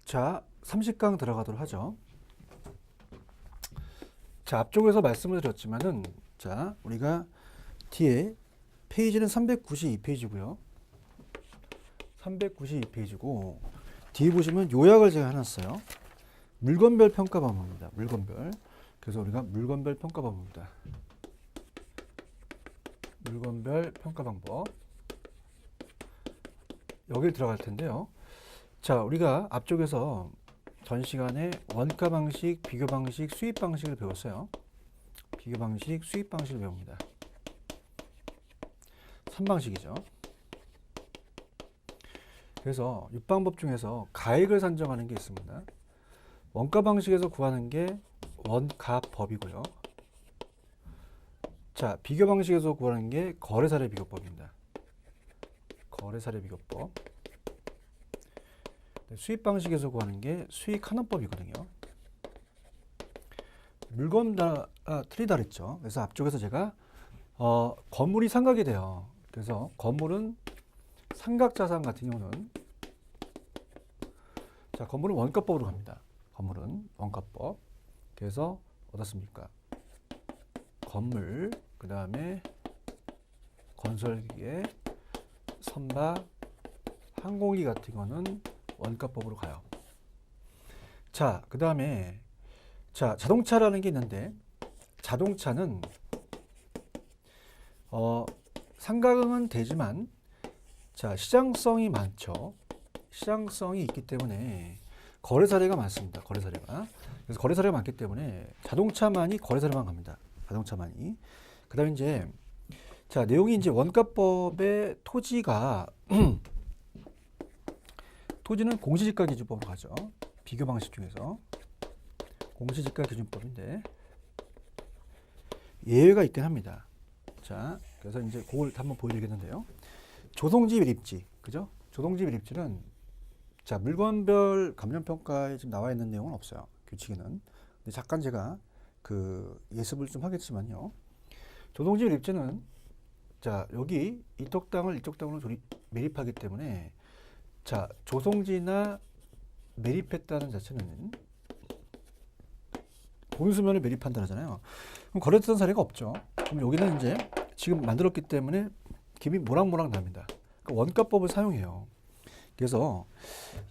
자, 30강 들어가도록 하죠. 자, 앞쪽에서 말씀을 드렸지만은, 자, 우리가 뒤에 페이지는 392페이지고요. 392페이지고, 뒤에 보시면 요약을 제가 해놨어요. 물건별 평가 방법입니다. 물건별. 그래서 우리가 물건별 평가 방법입니다. 물건별 평가 방법. 여기 들어갈 텐데요. 자, 우리가 앞쪽에서 전 시간에 원가 방식, 비교 방식, 수입 방식을 배웠어요. 비교 방식, 수입 방식을 배웁니다. 3방식이죠. 그래서 6방법 중에서 가액을 산정하는 게 있습니다. 원가 방식에서 구하는 게 원가법이고요. 자, 비교 방식에서 구하는 게 거래사례 비교법입니다. 거래사례 비교법. 수입 방식에서 구하는 게 수익 환원법이거든요. 물건마다 틀리다 그랬죠. 그래서 앞쪽에서 제가 건물이 삼각이 돼요. 그래서 건물은 삼각자산 같은 경우는, 자, 건물은 원가법으로 갑니다. 건물은 원가법. 그래서 어떻습니까? 건물, 그 다음에 건설기계, 선박, 항공기 같은 거는 원가법으로 가요. 자, 그 다음에 자, 자동차라는 게 있는데, 자동차는 상가금은 되지만, 자, 시장성이 많죠. 시장성이 있기 때문에 거래 사례가 많습니다. 거래 사례가. 그래서 거래 사례가 많기 때문에 자동차만이 거래 사례만 갑니다. 자동차만이. 그 다음에 이제, 자, 내용이 이제 원가법의 토지가 토지는 공시지가 기준법으로 가죠. 비교 방식 중에서 공시지가 기준법인데 예외가 있긴 합니다. 자, 그래서 이제 그걸 한번 보여드리겠는데요. 조성지 매립지, 그죠? 조성지 매립지는, 자, 물건별 감정평가에 지금 나와 있는 내용은 없어요. 규칙에는. 근데 잠깐 제가 그 예습을 좀 하겠지만요. 조성지 매립지는, 자, 여기 이쪽 땅을 이쪽 땅으로 매립하기 때문에, 자, 조성지나 매립했다는 자체는 공유수면을 매립한다 하잖아요. 그럼 거래됐던 사례가 없죠. 그럼 여기는 이제 지금 만들었기 때문에 김이 모락모락 납니다. 그러니까 원가법을 사용해요. 그래서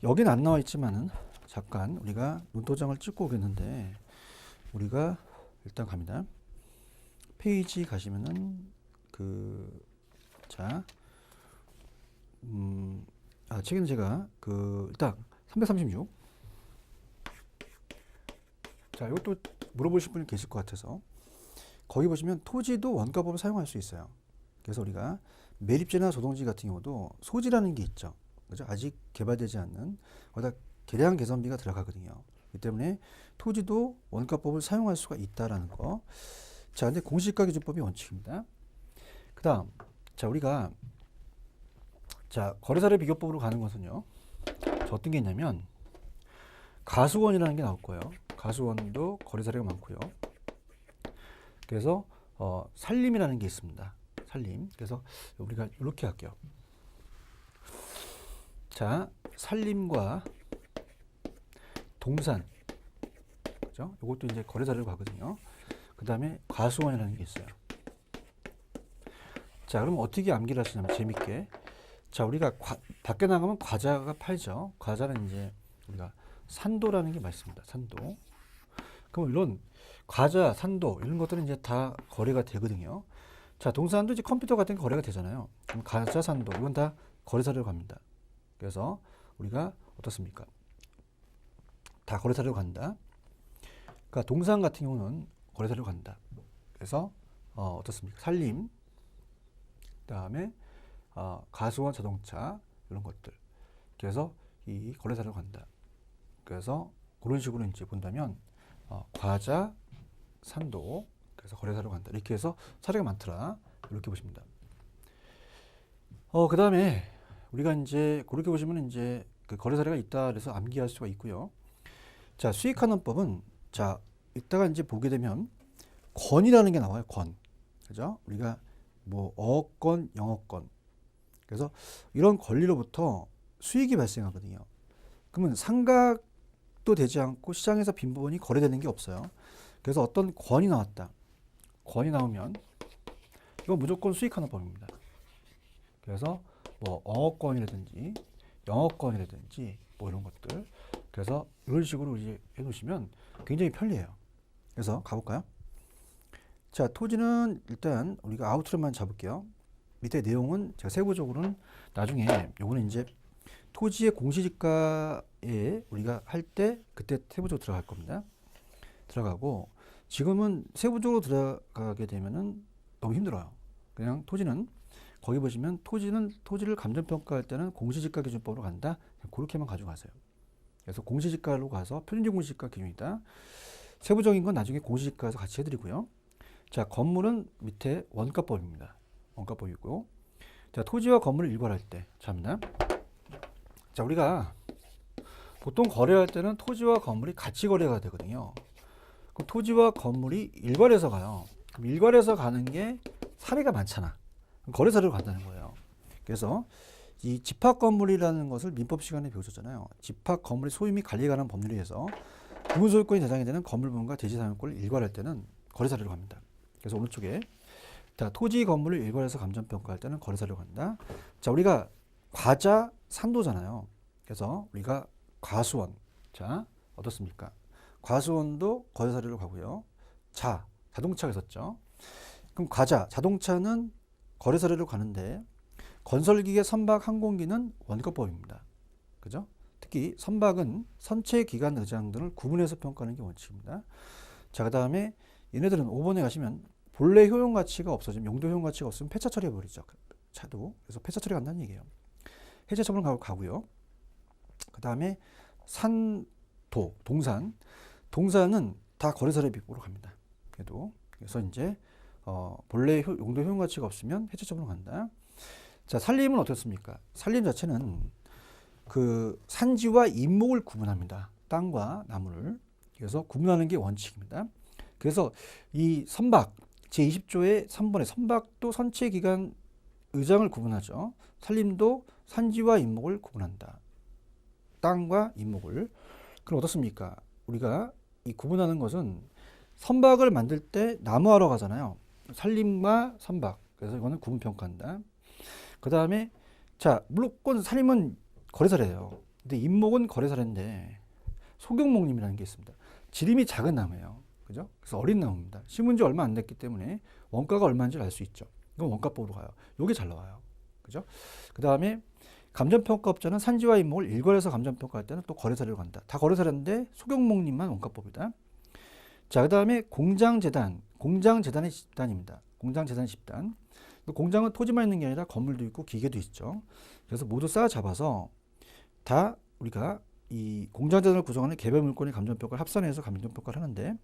여기는 안 나와 있지만은 잠깐 우리가 눈도장을 찍고 오겠는데, 우리가 일단 갑니다. 페이지 가시면은 자, 책은 제가 일단 336. 자, 이것도 물어보실 분이 계실 것 같아서, 거기 보시면 토지도 원가법을 사용할 수 있어요. 그래서 우리가 매립지나 조성지 같은 경우도 소지라는 게 있죠. 그죠? 아직 개발되지 않는, 거기다 계량 개선비가 들어가거든요. 그렇기 때문에 토지도 원가법을 사용할 수가 있다라는 거. 자, 근데 공시지가 기준법이 원칙입니다. 그 다음, 자, 우리가, 자, 거래사례 비교법으로 가는 것은요, 저 어떤 게 있냐면, 가수원이라는 게 나올 거예요. 가수원도 거래 사례가 많고요. 그래서 살림이라는 게 있습니다. 살림. 그래서 우리가 이렇게 할게요. 자, 살림과 동산, 그죠? 이것도 이제 거래 사례로 가거든요. 그 다음에 가수원이라는 게 있어요. 자, 그럼 어떻게 암기를 하시냐면 재밌게. 자, 우리가 밖에 나가면 과자가 팔죠. 과자는 이제 우리가 산도라는 게 맞습니다. 산도. 그럼 물론 과자, 산도 이런 것들은 이제 다 거래가 되거든요. 자, 동산도 이제 컴퓨터 같은 게 거래가 되잖아요. 그럼 과자, 산도 이건 다 거래사례로 갑니다. 그래서 우리가 어떻습니까? 다 거래사례로 간다. 그러니까 동산 같은 경우는 거래사례로 간다. 그래서 어떻습니까? 살림, 그다음에 가수원, 자동차 이런 것들. 그래서 이 거래사례로 간다. 그래서 그런 식으로 이제 본다면 과자, 산도, 그래서 거래사로 간다. 이렇게 해서 사례가 많더라. 이렇게 보십니다. 그 다음에 우리가 이제 그렇게 보시면 이제 그 거래 사례가 있다 그래서 암기할 수가 있고요. 자, 수익환원법은, 자, 이따가 이제 보게 되면 권이라는 게 나와요. 권. 그죠? 우리가 뭐 어권, 영어권. 그래서 이런 권리로부터 수익이 발생하거든요. 그러면 상각 수익도 되지 않고 시장에서 빈부분이 거래되는 게 없어요. 그래서 어떤 권이 나왔다. 권이 나오면 이건 무조건 수익하는 법입니다. 그래서 뭐 어권이라든지 영어권이라든지 뭐 이런 것들. 그래서 이런 식으로 이제 해놓으시면 굉장히 편리해요. 그래서 가볼까요? 자, 토지는 일단 우리가 아웃트로만 잡을게요. 밑에 내용은 제가 세부적으로는 나중에 요거는 이제 토지의 공시지가에 우리가 할 때 그때 세부적으로 들어갈 겁니다. 들어가고 지금은 세부적으로 들어가게 되면은 너무 힘들어요. 그냥 토지는 거기 보시면 토지를 감정평가할 때는 공시지가 기준법으로 간다. 그렇게만 가져가세요. 그래서 공시지가로 가서 표준적 공시지가 기준이다. 세부적인 건 나중에 공시지가에서 같이 해드리고요. 자, 건물은 밑에 원가법입니다. 원가법이고, 자, 토지와 건물을 일괄할 때, 참나. 자, 우리가 보통 거래할 때는 토지와 건물이 같이 거래가 되거든요. 그럼 토지와 건물이 일괄해서 가요. 그럼 일괄해서 가는 게 사례가 많잖아. 거래 사례로 간다는 거예요. 그래서 이 집합 건물이라는 것을 민법 시간에 배우셨잖아요. 집합 건물의 소유 및 관리에 관한 법률에 의해서 부분소유권이 대상이 되는 건물분과 대지사용권을 일괄할 때는 거래 사례로 갑니다. 그래서 오른쪽에 자, 토지 건물을 일괄해서 감정평가할 때는 거래 사례로 간다. 자, 우리가 과자 산도잖아요. 그래서 우리가 과수원, 자, 어떻습니까? 과수원도 거래 사례로 가고요. 자동차가 있었죠. 그럼 과자, 자동차는 거래 사례로 가는데 건설기계, 선박, 항공기는 원가법입니다. 그죠? 특히 선박은 선체, 기간, 의장 등을 구분해서 평가하는 게 원칙입니다. 자, 그 다음에 얘네들은 5번에 가시면 본래 효용 가치가 없어지면 용도 효용 가치가 없으면 폐차 처리해 버리죠. 차도. 그래서 폐차 처리 간다는 얘기예요. 해제 처분 가고요. 그 다음에 산도, 동산은 다 거래 사례 비법으로 갑니다. 그래서 이제 본래 용도 효용 가치가 없으면 해체 처분으로 간다. 자, 산림은 어떻습니까? 산림 자체는 그 산지와 임목을 구분합니다. 땅과 나무를. 그래서 구분하는 게 원칙입니다. 그래서 이 선박 제20조의 3번에 선박도 선체 기간 의장을 구분하죠. 산림도 산지와 임목을 구분한다. 땅과 임목을. 그럼 어떻습니까? 우리가 이 구분하는 것은 선박을 만들 때 나무하러 가잖아요. 산림과 선박. 그래서 이거는 구분평가한다. 그 다음에 자, 물론 산림은 거래사례예요. 근데 임목은 거래사례인데 소경목림이라는 게 있습니다. 지름이 작은 나무예요. 그죠? 그래서 어린 나무입니다. 심은 지 얼마 안 됐기 때문에 원가가 얼마인지 알 수 있죠. 이건 원가법으로 가요. 요게 잘 나와요. 그죠? 그 다음에 감정평가업자는 산지와 임목을 일괄해서 감정평가할 때는 또 거래사례로 간다. 다 거래사례인데 소경목림만 원가법이다. 자, 그 다음에 공장재단의 집단입니다. 공장재단 집단. 공장은 토지만 있는 게 아니라 건물도 있고 기계도 있죠. 그래서 모두 쌓아 잡아서 다 우리가 이 공장재단을 구성하는 개별 물건의 감정평가를 합산해서 감정평가를 하는데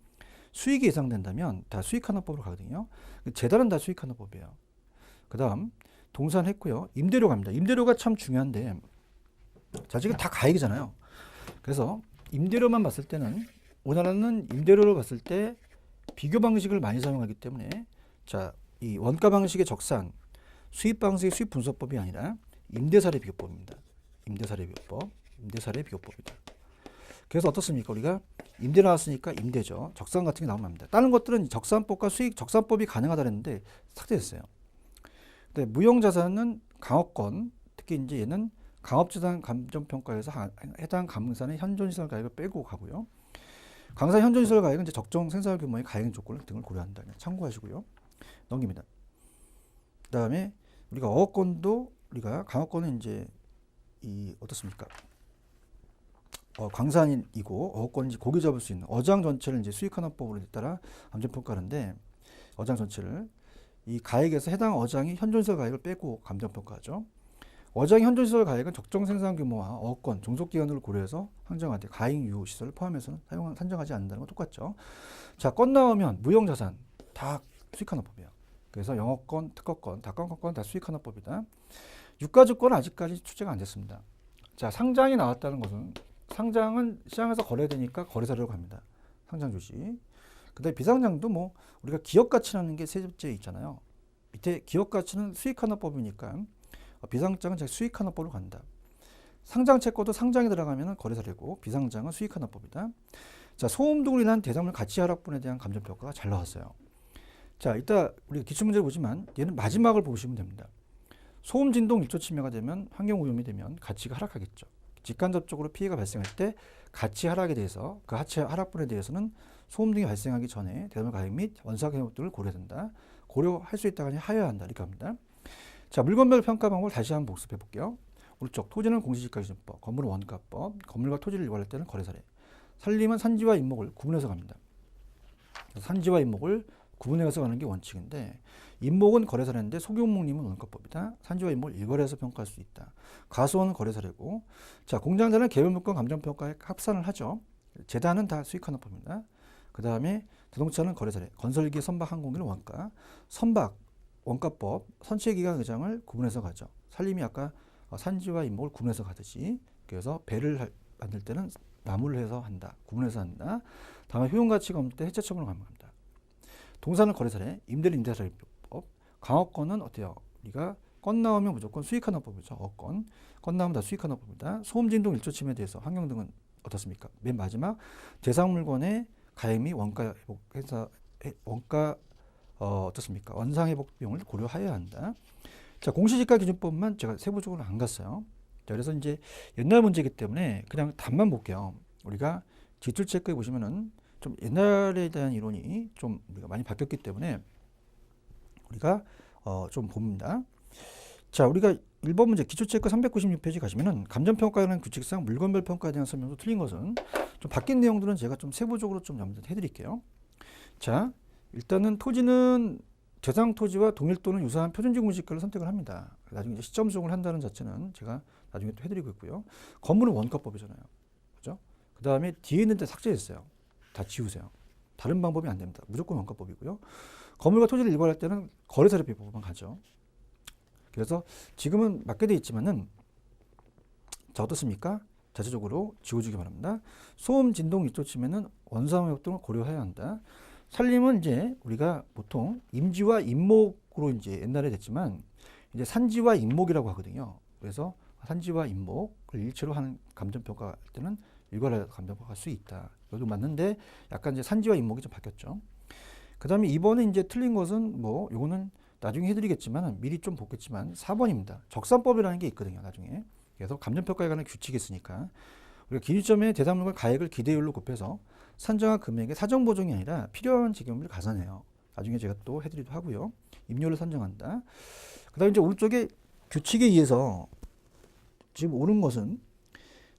수익이 예상된다면 다 수익하나법으로 가거든요. 재단은 다 수익하나법이에요. 그 다음 동산했고요. 임대료 갑니다. 임대료가 참 중요한데 자, 지금 다 가액이잖아요. 그래서 임대료만 봤을 때는 우리나라는 임대료를 봤을 때 비교 방식을 많이 사용하기 때문에 자, 이 원가 방식의 적산, 수입 방식의 수입 분석법이 아니라 임대사례 비교법입니다. 임대사례 비교법이다. 그래서 어떻습니까? 우리가 임대 나왔으니까 임대죠. 적산 같은 게 나오면 합니다. 다른 것들은 적산법과 적산법이 가능하다 그랬는데 삭제됐어요. 근데 무형자산은 강업권, 특히 이제 얘는 강업재산 감정평가에서 해당 감산의 현존시설 가액을 빼고 가고요. 강산 현존시설 가액은 이제 적정 생산 규모의 가액 조건 등을 고려한다. 참고하시고요. 넘깁니다. 그 다음에 우리가 어업권도 우리가 강업권은 이제 이 어떻습니까? 광산이고 어업권인지 고기 잡을 수 있는 어장 전체를 이제 수익하나법으로 따라 감정평가하는데 어장 전체를 이 가액에서 해당 어장이 현존시설 가액을 빼고 감정평가하죠. 어장 현존시설 가액은 적정 생산 규모와 어권, 종속기간을 고려해서 항정하되 가행 유효 시설을 포함해서 산정하지 않는다는 건 똑같죠. 자, 건 나오면 무형자산 다 수익하나법이에요. 그래서 영업권, 특허권, 다권권 다 수익하나법이다. 유가주권은 아직까지 출제가 안 됐습니다. 자, 상장이 나왔다는 것은 상장은 시장에서 거래되니까 거래사례로 갑니다. 상장 주식. 그다음에 비상장도 뭐 우리가 기업가치라는 게 세 번째 있잖아요. 밑에 기업가치는 수익하나법이니까 비상장은 수익하나법으로 간다. 상장 채권도 상장에 들어가면 거래사례고 비상장은 수익환원법이다. 자, 소음 등으로 인한 대상물 가치 하락분에 대한 감정평가가 잘 나왔어요. 자, 이따 우리가 기출문제를 보지만 얘는 마지막을 보시면 됩니다. 소음 진동 일조 침해가 되면 환경오염이 되면 가치가 하락하겠죠. 직간접적으로 피해가 발생할 때 가치 하락에 대해서 그 가치 하락분에 대해서는 소음 등이 발생하기 전에 대상물 가액 및 원상 회복 등을 고려된다. 고려할 수 있다가 아니라 하여야 한다. 이렇게 합니다. 자, 물건별 평가 방법을 다시 한번 복습해 볼게요. 오른쪽 토지는 공시지가기준법, 건물은 원가법, 건물과 토지를 유발할 때는 거래사례. 산림은 산지와 임목을 구분해서 갑니다. 산지와 임목을 구분해서 가는 게 원칙인데 임목은 거래사례인데 소규모목림은 원가법이다. 산지와 임목을 일괄해서 평가할 수 있다. 가수원은 거래사례고 자, 공장자는 개별물건 감정평가에 합산을 하죠. 재단은 다 수익환원법입니다. 그 다음에 자동차는 거래사례, 건설기, 선박, 항공기는 원가, 선박, 원가법, 선체기간 의장을 구분해서 가죠. 산림이 아까 산지와 임목을 구분해서 가듯이 그래서 배를 만들 때는 나무를 해서 한다. 구분해서 한다. 다음에 효용가치가 없을 때 해체처분을 가능합니다. 동사는 거래사례, 임대는 임대사례법, 강업권은 어때요? 우리가 건 나오면 무조건 수익환원법이죠. 어권, 건 나오면 다 수익환원법입니다. 소음, 진동, 일조 침해에 대해서 환경 등은 어떻습니까? 맨 마지막 대상 물건의 가액 및 원가 회사 원가 어떻습니까? 원상 회복 비용을 고려하여야 한다. 자, 공시지가 기준법만 제가 세부적으로 안 갔어요. 자, 그래서 이제 옛날 문제이기 때문에 그냥 답만 볼게요. 우리가 지출 체크에 보시면은 좀 옛날에 대한 이론이 좀 우리가 많이 바뀌었기 때문에 우리가 좀 봅니다. 자, 우리가 1번 문제 기출체크 396페이지 가시면은 감정평가라는 규칙상 물건별 평가에 대한 설명도 틀린 것은 좀 바뀐 내용들은 제가 좀 세부적으로 좀 염두해 드릴게요. 자, 일단은 토지는 대상 토지와 동일 또는 유사한 표준지 공시가를 선택을 합니다. 나중에 이제 시점 수정을 한다는 자체는 제가 나중에 또 해드리고 있고요. 건물은 원가법이잖아요. 그죠? 그 다음에 뒤에 있는데 삭제했어요. 다 지우세요. 다른 방법이 안 됩니다. 무조건 원가법이고요. 건물과 토지를 일괄할 때는 거래사례법만 가죠. 그래서 지금은 맞게 돼 있지만은 자, 어떻습니까? 자체적으로 지워주기 바랍니다. 소음, 진동, 일조 침해는 원상 회복 등을 고려해야 한다. 산림은 이제 우리가 보통 임지와 임목으로 이제 옛날에 됐지만 이제 산지와 임목이라고 하거든요. 그래서 산지와 임목을 일체로 하는 감정평가 할 때는 일괄해서 감정평가 할 수 있다. 이것도 맞는데 약간 이제 산지와 임목이 좀 바뀌었죠. 그 다음에 이번에 이제 틀린 것은 뭐 요거는 나중에 해드리겠지만 미리 좀 보겠지만 4번입니다. 적산법이라는 게 있거든요. 나중에. 그래서 감정평가에 관한 규칙이 있으니까 우리가 기준점에 대상물과 가액을 기대율로 곱해서 산정한 금액의 사정 보정이 아니라 필요한 지급을 가산해요. 나중에 제가 또 해드리기도 하고요. 임료를 산정한다. 그 다음에 이제 오른쪽에 규칙에 의해서 지금 옳은 것은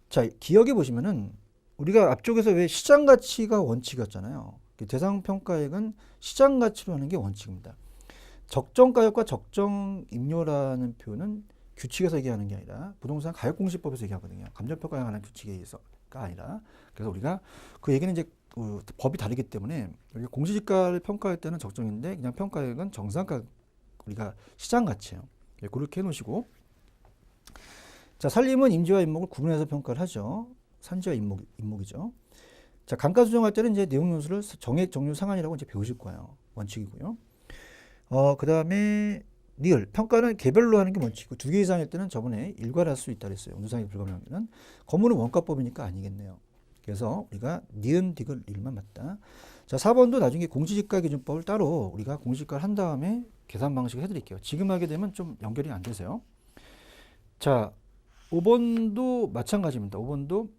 자, 기억해 보시면은 우리가 앞쪽에서 왜 시장 가치가 원칙이었잖아요. 대상 평가액은 시장 가치로 하는 게 원칙입니다. 적정 가격과 적정 임료라는 표현은 규칙에서 얘기하는 게 아니라 부동산 가격공시법에서 얘기하거든요. 감정평가에 관한 규칙에 의해서가 아니라. 그래서 우리가 그 얘기는 이제 법이 다르기 때문에 우리가 공시지가를 평가할 때는 적정인데 그냥 평가액은 정상가 우리가 시장 가치예요. 그렇게 해놓으시고 자, 산림은 임지와 임목을 구분해서 평가를 하죠. 산지와 임목이죠. 자, 감가 수정할 때는 이제 내용 연수를 정액 정률 상한이라고 이제 배우실 거예요. 원칙이고요. 그 다음에 리을 평가는 개별로 하는 게 원칙이고 두 개 이상일 때는 저번에 일괄할 수 있다 그랬어요. 누상이 불가능하면 건물은 원가법이니까 아니겠네요. 그래서 우리가 니은 디귿 일만 맞다. 자, 4번도 나중에 공시지가 기준법을 따로 우리가 공시지가를 한 다음에 계산 방식을 해드릴게요. 지금 하게 되면 좀 연결이 안 되세요. 자, 5번도 마찬가지입니다. 5번도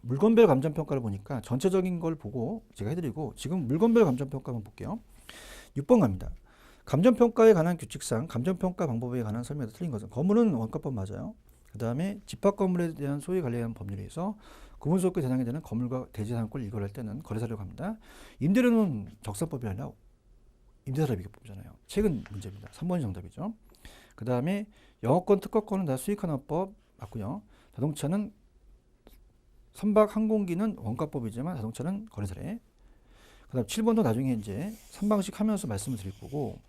물건별 감정평가를 보니까 전체적인 걸 보고 제가 해드리고 지금 물건별 감정평가 한번 볼게요. 6번 갑니다. 감정평가에 관한 규칙상 감정평가 방법에 관한 설명에서 틀린 것은 건물은 원가법 맞아요. 그 다음에 집합건물에 대한 소유 관리에 법률에 의해서 구분소득 대상이 되는 건물과 대지상권을 일괄할 때는 거래사례로 갑니다. 임대료는 적산법이 아니라 임대사례 비교법이잖아요. 최근 문제입니다. 3번이 정답이죠. 그 다음에 영업권, 특허권은 다 수익환원법 맞고요. 자동차는 선박, 항공기는 원가법이지만 자동차는 거래사례. 그 다음 7번도 나중에 이제 3방식 하면서 말씀을 드릴 거고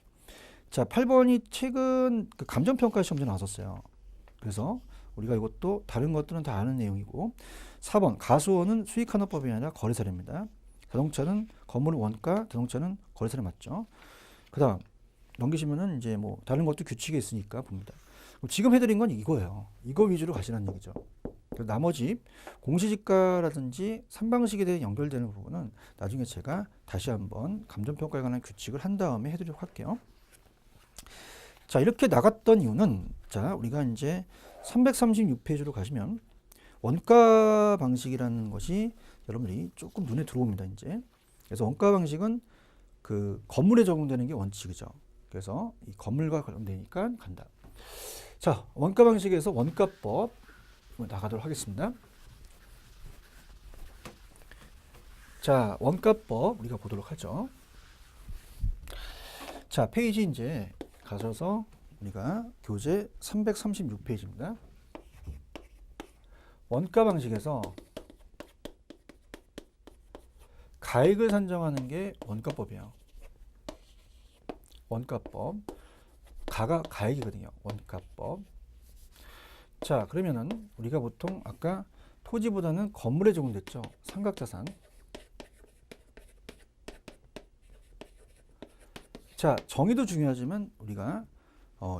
자, 8번이 최근 그 감정평가 시험제 나왔었어요. 그래서 우리가 이것도 다른 것들은 다 아는 내용이고 4번 가수원은 수익환원법이 아니라 거래사례입니다. 자동차는 건물은 원가, 자동차는 거래사례 맞죠. 그 다음 넘기시면은 이제 뭐 다른 것도 규칙에 있으니까 봅니다. 지금 해드린 건 이거예요. 이거 위주로 가시라는 얘기죠. 나머지 공시지가라든지 삼방식에 대해 연결되는 부분은 나중에 제가 다시 한번 감정평가에 관한 규칙을 한 다음에 해드리도록 할게요. 자, 이렇게 나갔던 이유는, 자, 우리가 이제 336페이지로 가시면 원가 방식이라는 것이 여러분들이 조금 눈에 들어옵니다, 이제. 그래서 원가 방식은 그 건물에 적용되는 게 원칙이죠. 그래서 이 건물과 관련되니까 간다. 자, 원가 방식에서 원가법 나가도록 하겠습니다. 자, 원가법 우리가 보도록 하죠. 자, 페이지 이제 가셔서 우리가 교재 336페이지입니다. 원가 방식에서 가액을 산정하는 게 원가법이에요. 원가법. 가가 가액이거든요. 원가법. 자, 그러면은 우리가 보통 아까 토지보다는 건물에 적용됐죠. 삼각자산. 자, 정의도 중요하지만 우리가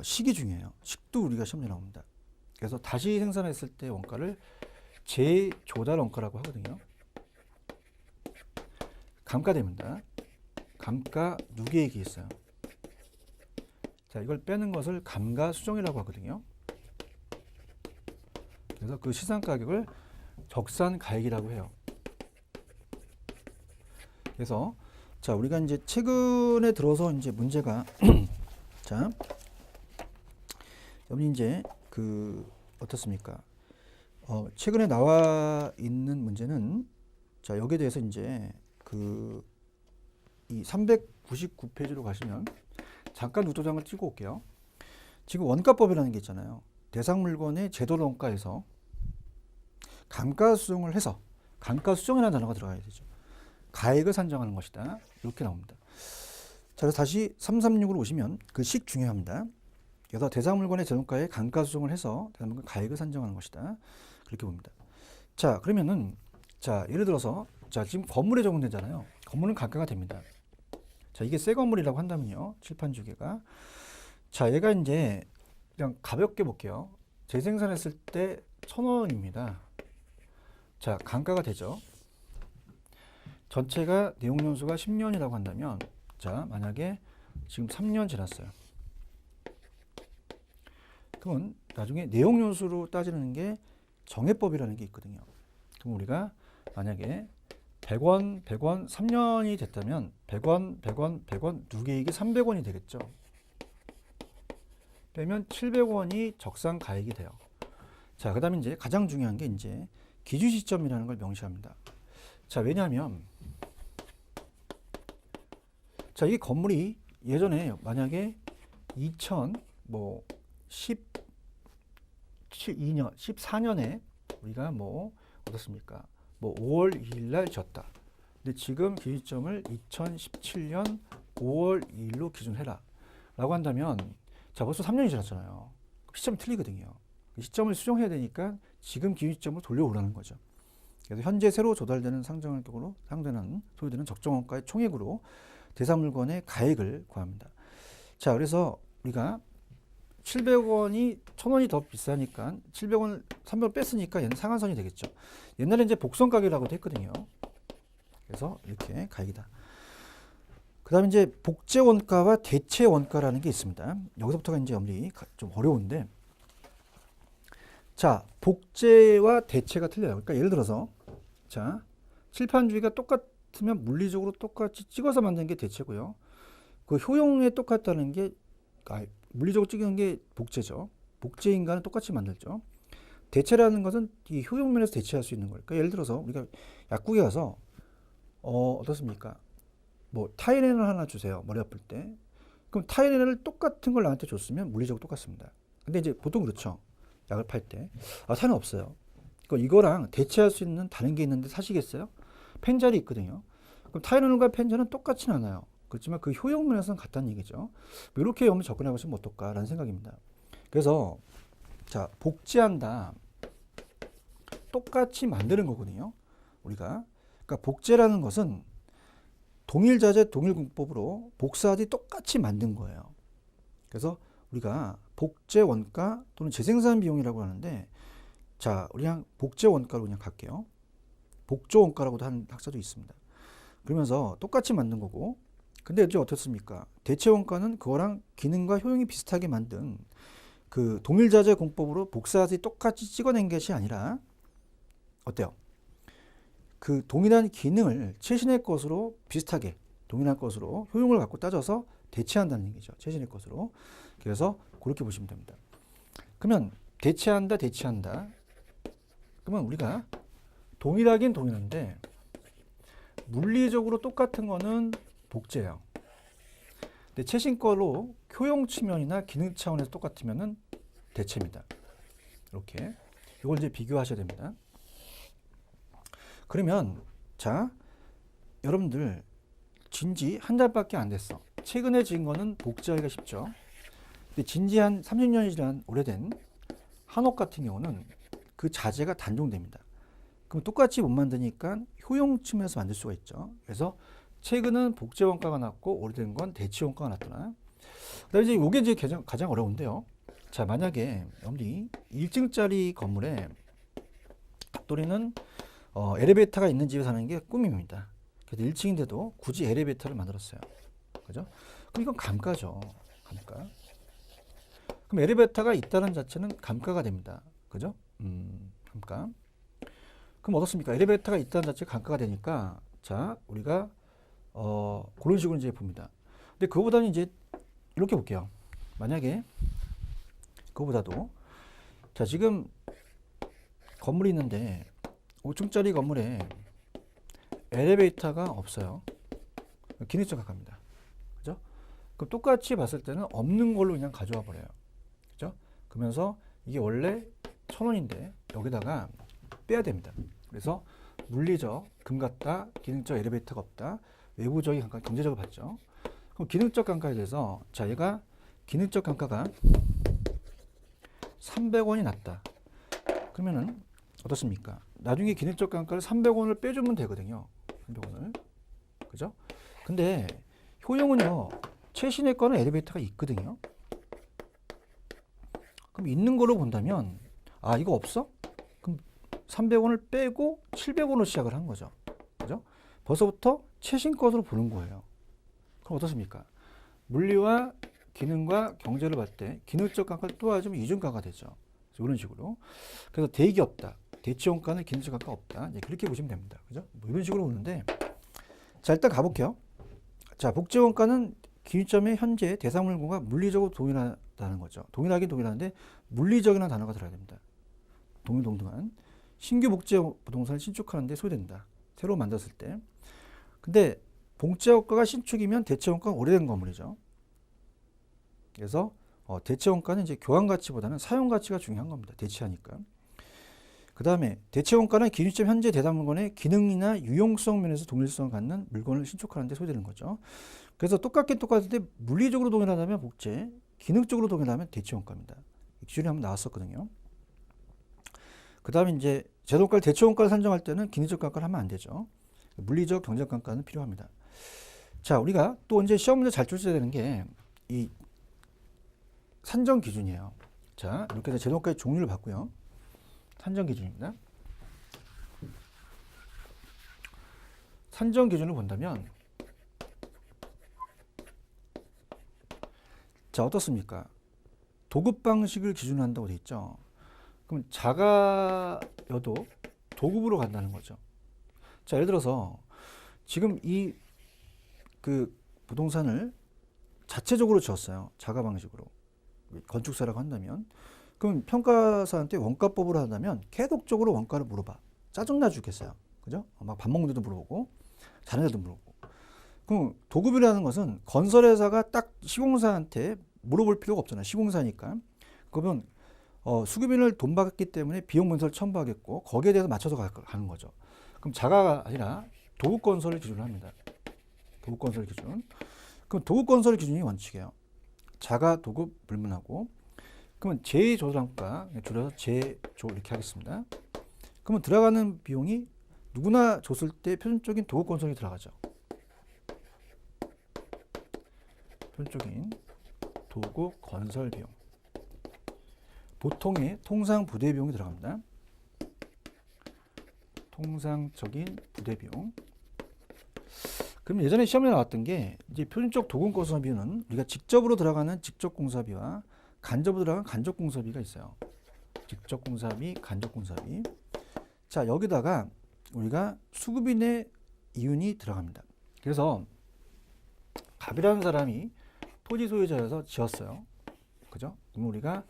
식이 중요해요. 식도 우리가 시험에 나옵니다. 그래서 다시 생산했을 때 원가를 재조달 원가라고 하거든요. 감가됩니다. 감가 누계액이 있어요. 자, 이걸 빼는 것을 감가수정이라고 하거든요. 그래서 그 시장 가격을 적산가액이라고 해요. 그래서 자, 우리가 이제 최근에 들어서 이제 문제가 자, 여기 이제 그 어떻습니까? 최근에 나와 있는 문제는 자, 여기에 대해서 이제 그 이 399페이지로 가시면 잠깐 노트장을 찍어 올게요. 지금 원가법이라는 게 있잖아요. 대상 물건의 제도 원가에서 감가수정을 해서 감가수정이라는 단어가 들어가야 되죠. 가액을 산정하는 것이다. 이렇게 나옵니다. 자, 그래서 다시 336으로 오시면 그 식 중요합니다. 그래서 대상 물건의 제도가에 감가수정을 해서 대상 물건 가액을 산정하는 것이다. 그렇게 봅니다. 자, 그러면은 자, 예를 들어서 자, 지금 건물에 적용되잖아요. 건물은 감가가 됩니다. 자, 이게 새 건물이라고 한다면요. 칠판주계가. 자, 얘가 이제 그냥 가볍게 볼게요. 재생산했을 때 1,000원입니다. 자, 감가가 되죠. 전체가 내용연수가 10년이라고 한다면 자, 만약에 지금 3년 지났어요. 그러면 나중에 내용연수로 따지는 게 정해법이라는 게 있거든요. 그럼 우리가 만약에 100원, 100원, 3년이 됐다면 100원, 100원, 100원, 누계액이 300원이 되겠죠. 빼면 700원이 적산가액이 돼요. 자, 그 다음에 이제 가장 중요한 게 이제 기준 시점이라는 걸 명시합니다. 자, 왜냐하면 자, 이 건물이 예전에 만약에 2012년, 14년에 우리가 뭐 어떻습니까? 뭐 5월 2일 날 졌다. 근데 지금 기준점을 2017년 5월 2일로 기준해라. 라고 한다면 자, 벌써 3년이 지났잖아요. 시점이 틀리거든요. 시점을 수정해야 되니까 지금 기준점을 돌려오라는 거죠. 그래서 현재 새로 조달되는 상정액으로 상대는 소요되는 적정원가의 총액으로 대상 물건의 가액을 구합니다. 자, 그래서 우리가 700원이 1,000원이 더 비싸니까 700원, 300원 뺐으니까 얘는 상한선이 되겠죠. 옛날에 이제 복선 가격이라고도 했거든요. 그래서 이렇게 가액이다. 그 다음에 이제 복제 원가와 대체 원가라는 게 있습니다. 여기서부터가 이제 여러분들이 좀 어려운데 자, 복제와 대체가 틀려요. 그러니까 예를 들어서 자, 칠판주의가 똑같으면 물리적으로 똑같이 찍어서 만든 게 대체고요. 그 효용에 똑같다는 게 물리적으로 찍은 게 복제죠. 복제 인간은 똑같이 만들죠. 대체라는 것은 이 효용면에서 대체할 수 있는 거예요. 그러니까 예를 들어서 우리가 약국에 가서 어떻습니까? 뭐 타이레놀 하나 주세요. 머리 아플 때. 그럼 타이레놀을 똑같은 걸 나한테 줬으면 물리적으로 똑같습니다. 근데 이제 보통 그렇죠. 약을 팔 때. 타이레놀 없어요. 그러니까 이거랑 대체할 수 있는 다른 게 있는데 사시겠어요? 펜젤이 있거든요. 그럼 타이레놀과 펜젤은 똑같지는 않아요. 그렇지만 그 효용면에서는 같다는 얘기죠. 뭐 이렇게 여러분 접근해 보시면 어떨까라는 생각입니다. 그래서 자, 복제한다. 똑같이 만드는 거거든요. 우리가. 그러니까 복제라는 것은 동일 자재, 동일 공법으로 복사하듯이 똑같이 만든 거예요. 그래서 우리가 복제 원가 또는 재생산 비용이라고 하는데, 자, 우리 그냥 복제 원가로 그냥 갈게요. 복조 원가라고도 하는 학자도 있습니다. 그러면서 똑같이 만든 거고, 근데 이제 어떻습니까? 대체 원가는 그거랑 기능과 효용이 비슷하게 만든 그 동일자재 공법으로 복사해서 똑같이 찍어낸 것이 아니라, 어때요? 그 동일한 기능을 최신의 것으로 비슷하게 동일한 것으로 효용을 갖고 따져서 대체한다는 얘기죠. 최신의 것으로. 그래서 그렇게 보시면 됩니다. 그러면 대체한다, 대체한다. 그러면 우리가 동일하긴 동일한데 물리적으로 똑같은 거는 복제예요. 근데 최신 거로 효용 측면이나 기능 차원에서 똑같으면은 대체입니다. 이렇게 이걸 이제 비교하셔야 됩니다. 그러면 자, 여러분들 진지 한 달밖에 안 됐어. 최근에 지은 거는 복제하기가 쉽죠. 근데 진지 한 30년이 지난 오래된 한옥 같은 경우는 그 자재가 단종됩니다. 그럼 똑같이 못 만드니까 효용 측면에서 만들 수가 있죠. 그래서 최근은 복제 원가가 낮고 오래된 건 대체 원가가 낮더라. 그다음에 이제 요게 이제 가장 어려운데요. 자, 만약에 여러분들이 1층짜리 건물에 탑돌이는 엘리베이터가 있는 집에 사는 게 꿈입니다. 그래서 1층인데도 굳이 엘리베이터를 만들었어요. 그죠? 그럼 이건 감가죠. 감가. 그럼 엘리베이터가 있다는 자체는 감가가 됩니다. 그죠? 감가. 그럼 어떻습니까? 엘리베이터가 있다는 자체가 감가가 되니까, 자, 우리가 그런 식으로 이제 봅니다. 근데 그거보다는 이제 이렇게 볼게요. 만약에 그거보다도, 자, 지금 건물이 있는데 5층짜리 건물에 엘리베이터가 없어요. 기능적 감가입니다. 그죠? 그럼 똑같이 봤을 때는 없는 걸로 그냥 가져와 버려요. 그죠? 그러면서 이게 원래 1,000원인데 여기다가 빼야 됩니다. 그래서 물리적 금 같다, 기능적 엘리베이터가 없다, 외부적인 감가, 경제적으로 봤죠. 그럼 기능적 감가에 대해서, 자, 얘가 기능적 감가가 300원이 낮다. 그러면은 어떻습니까? 나중에 기능적 감가를 300원을 빼주면 되거든요. 300원을. 그죠? 근데 효용은요, 최신의 거는 엘리베이터가 있거든요. 그럼 있는 걸로 본다면, 아, 이거 없어? 그럼 300원을 빼고 700원으로 시작을 한 거죠. 그죠? 벌써부터 최신 것으로 보는 거예요. 그럼 어떻습니까? 물리와 기능과 경제를 봤을 때 기능적 감가를 또아주면 이중가가 되죠. 이런 식으로. 그래서 대익이 없다. 대체 원가는 기능적 감가 없다. 이제 그렇게 보시면 됩니다. 그죠? 뭐 이런 식으로 보는데, 자, 일단 가볼게요. 자, 복제 원가는 기준점의 현재 대상물건과 물리적으로 동일하다는 거죠. 동일하긴 동일한데 물리적이라는 단어가 들어야 됩니다. 동일동등한 신규 복제 부동산을 신축하는 데 소요된다. 새로 만들었을 때. 근데 복제 원가가 신축이면 대체 원가가 오래된 건물이죠. 그래서 대체 원가는 이제 교환 가치보다는 사용 가치가 중요한 겁니다. 대체하니까. 그 다음에 대체 원가는 기준점 현재 대상 물건의 기능이나 유용성 면에서 동일성을 갖는 물건을 신축하는 데 소요되는 거죠. 그래서 똑같긴 똑같은데 물리적으로 동일하다면 복제, 기능적으로 동일하면 대체 원가입니다. 기준이 한번 나왔었거든요. 그 다음에 이제 재원가를 대체 원가를 산정할 때는 기능적 감가를 하면 안 되죠. 물리적 경제적 감가는 필요합니다. 자, 우리가 또 언제 시험 문제 잘 출제해야 되는 게 이 산정 기준이에요. 자, 이렇게 해서 재원가의 종류를 봤고요. 산정 기준입니다. 산정 기준을 본다면, 자, 어떻습니까? 도급 방식을 기준으로 한다고 돼 있죠. 그럼 자가여도 도급으로 간다는 거죠. 자, 예를 들어서 지금 이 그 부동산을 자체적으로 지었어요. 자가 방식으로. 건축사라고 한다면. 그럼 평가사한테 원가법으로 한다면 계속적으로 원가를 물어봐. 짜증나 죽겠어요. 그죠? 막 밥 먹는 데도 물어보고, 자는 데도 물어보고. 그럼 도급이라는 것은 건설회사가 딱 시공사한테 물어볼 필요가 없잖아요. 시공사니까. 그러면 수급인을 돈 받기 때문에 비용 문서를 첨부하겠고, 거기에 대해서 맞춰서 가는 거죠. 그럼 자가가 아니라 도급 건설을 기준으로 합니다. 도급 건설 기준. 그럼 도급 건설 기준이 원칙이에요. 자가 도급 불문하고. 그러면 제조단가 줄여서 제조 이렇게 하겠습니다. 그러면 들어가는 비용이 누구나 줬을 때 표준적인 도급 건설이 들어가죠. 표준적인 도급 건설 비용. 보통의 통상 부대 비용이 들어갑니다. 통상적인 부대 비용. 그럼 예전에 시험에 나왔던 게 이제 표준적 도금 공사비는 우리가 직접으로 들어가는 직접 공사비와 간접으로 들어가는 간접 공사비가 있어요. 직접 공사비, 간접 공사비. 자, 여기다가 우리가 수급인의 이윤이 들어갑니다. 그래서 갑이라는 사람이 토지 소유자여서 지었어요. 그죠? 그럼 우리가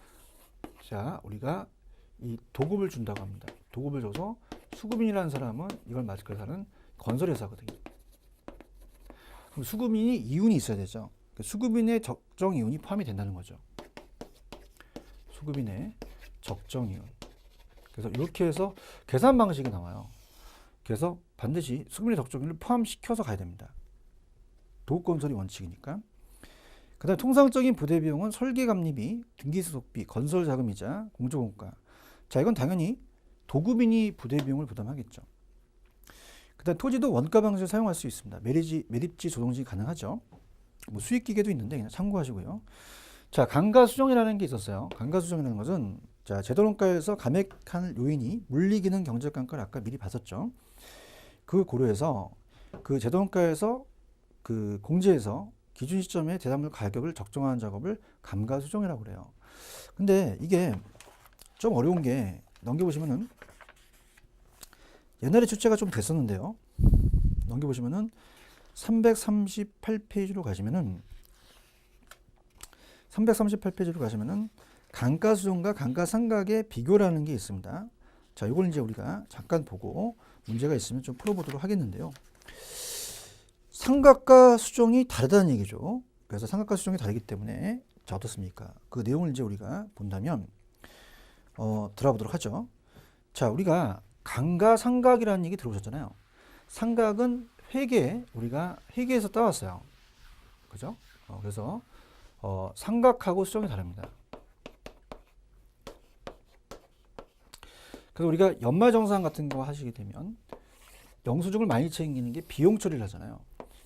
이 도급을 준다고 합니다. 도급을 줘서 수급인이라는 사람은 이걸 맡을 사는 건설회사거든요. 그럼 수급인이 이윤이 있어야 되죠. 수급인의 적정 이윤이 포함이 된다는 거죠. 수급인의 적정 이윤. 그래서 이렇게 해서 계산 방식이 나와요. 그래서 반드시 수급인의 적정 이윤을 포함시켜서 가야 됩니다. 도급건설이 원칙이니까. 그 다음에 통상적인 부대 비용은 설계 감리비, 등기소속비, 건설 자금이자 공조공가. 자, 이건 당연히 도급인이 부대 비용을 부담하겠죠. 그 다음 토지도 원가 방식을 사용할 수 있습니다. 매립지 조정지 가능하죠. 뭐 수익기계도 있는데 그냥 참고하시고요. 자, 감가수정이라는 게 있었어요. 감가수정이라는 것은 자, 제도론가에서 감액한 요인이 물리기능 경제감가를 아까 미리 봤었죠. 그걸 고려해서 그 제도론가에서 그 공제에서 기준 시점에 대담물 가격을 적정하는 작업을 감가수정이라고 그래요. 근데 이게 좀 어려운 게 넘겨보시면은 옛날에 출제가 좀 됐었는데요. 넘겨보시면은 338페이지로 가시면은 감가수정과 감가상각의 비교라는 게 있습니다. 자, 이걸 이제 우리가 잠깐 보고 문제가 있으면 좀 풀어보도록 하겠는데요. 상각과 수정이 다르다는 얘기죠. 그래서 상각과 수정이 다르기 때문에 자, 어떻습니까? 그 내용을 이제 우리가 본다면 들어가 보도록 하죠. 자, 우리가 감가상각이라는 얘기 들어보셨잖아요. 상각은 우리가 회계에서 따왔어요. 그죠? 그래서 상각하고 수정이 다릅니다. 그래서 우리가 연말정산 같은 거 하시게 되면 영수증을 많이 챙기는 게 비용 처리를 하잖아요.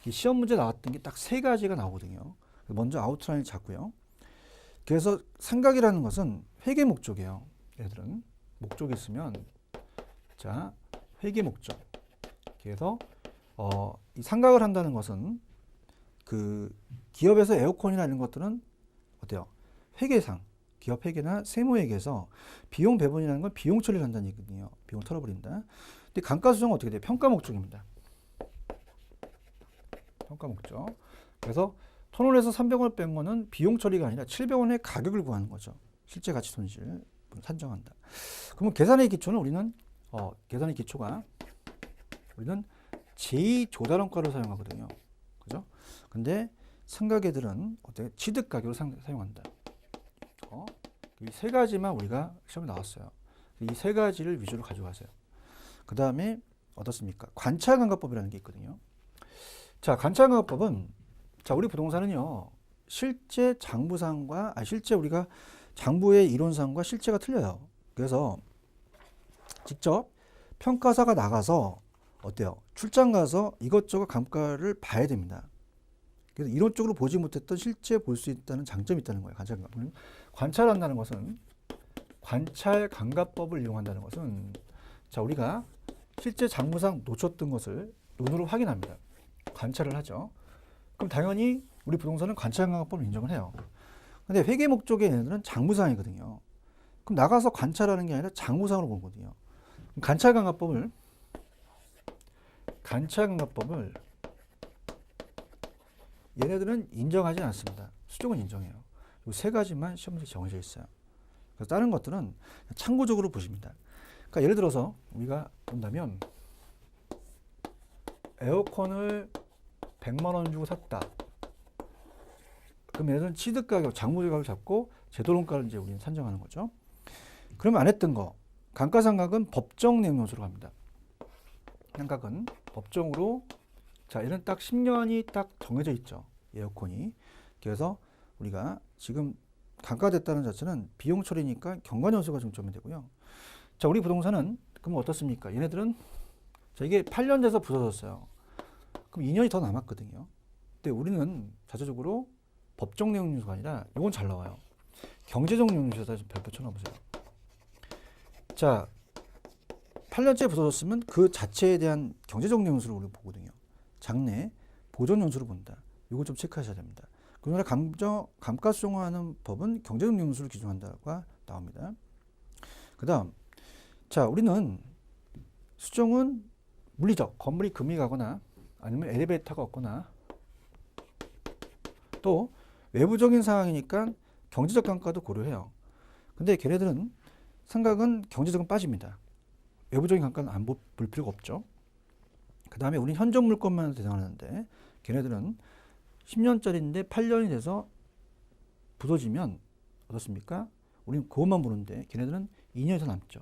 시험 문제 나왔던 게 딱 3가지가 나오거든요. 먼저 아웃라인을 잡고요. 그래서 상각이라는 것은 회계 목적이에요. 얘들은 목적이 있으면 자, 회계 목적. 그래서 이 상각을 한다는 것은 그 기업에서 에어컨이나 이런 것들은 어때요? 회계상 기업 회계나 세무회계에서 비용 배분이라는 건 비용 처리를 한다는 얘기거든요. 비용 털어버린다. 근데 감가수정은 어떻게 돼요? 평가 목적입니다. 평가 목적. 그래서 1,000원에서 300원을 뺀 거는 비용 처리가 아니라 700원의 가격을 구하는 거죠. 실제 가치 손실 산정한다. 그러면 계산의 기초는 우리는 계산의 기초가 우리는 제2조달원가를 사용하거든요. 그죠? 근데 상각애들은 어떻게 취득 가격을 사용한다. 이 3가지만 우리가 시험에 나왔어요. 이 3가지를 위주로 가져가세요. 그 다음에 어떻습니까? 관찰감가법이라는 게 있거든요. 자, 관찰감가법은 자, 우리 부동산은요. 실제 우리가 장부의 이론상과 실제가 틀려요. 그래서 직접 평가사가 나가서 어때요? 출장 가서 이것저것 감가를 봐야 됩니다. 그래서 이론적으로 보지 못했던 실제 볼 수 있다는 장점이 있다는 거예요. 관찰감가법은. 관찰한다는 것은 관찰감가법을 이용한다는 것은 자, 우리가 실제 장부상 놓쳤던 것을 눈으로 확인합니다. 관찰을 하죠. 그럼 당연히 우리 부동산은 관찰감가법을 인정을 해요. 근데 회계 목적의 얘네들은 장부상이거든요. 그럼 나가서 관찰하는 게 아니라 장부상으로 보거든요. 관찰감가법을 얘네들은 인정하지 않습니다. 수정은 인정해요. 이 3가지만 시험 문제 정해져 있어요. 그래서 다른 것들은 참고적으로 보십니다. 그러니까 예를 들어서 우리가 본다면 에어컨을 100만 원 주고 샀다. 그럼 얘는 취득 가격, 장부 가격을 잡고 제도론가를 이제 우리는 산정하는 거죠. 그러면 안 했던 거, 감가상각은 법정 내용 요소로 갑니다. 상각은 법정으로 자, 얘는 딱 10년이 딱 정해져 있죠. 에어컨이. 그래서 우리가 지금 감가됐다는 자체는 비용 처리니까 경관 요소가 중점이 되고요. 자, 우리 부동산은 그럼 어떻습니까? 얘네들은 자, 이게 8년 돼서 부서졌어요. 그럼 2년이 더 남았거든요. 근데 우리는 자체적으로 법정 내용 요소가 아니라 이건 잘 나와요. 경제적 용수에다 좀 별표 쳐놔보세요. 자, 8년째 부서졌으면 그 자체에 대한 경제적 용수를 우리가 보거든요. 장래 보존 용수를 본다. 이거 좀 체크하셔야 됩니다. 우리나라 감가수정화하는 법은 경제적 용수를 기준한다가 나옵니다. 그 다음, 자, 우리는 수정은 물리적, 건물이 금이 가거나 아니면 엘리베이터가 없거나 또 외부적인 상황이니까 경제적 감가도 고려해요. 근데 걔네들은 생각은 경제적은 빠집니다. 외부적인 감가는 안 볼 필요가 없죠. 그 다음에 우리는 현존 물건만 대상하는데 걔네들은 10년짜리인데 8년이 돼서 부서지면 어떻습니까? 우리는 그것만 보는데 걔네들은 2년 이상 남죠.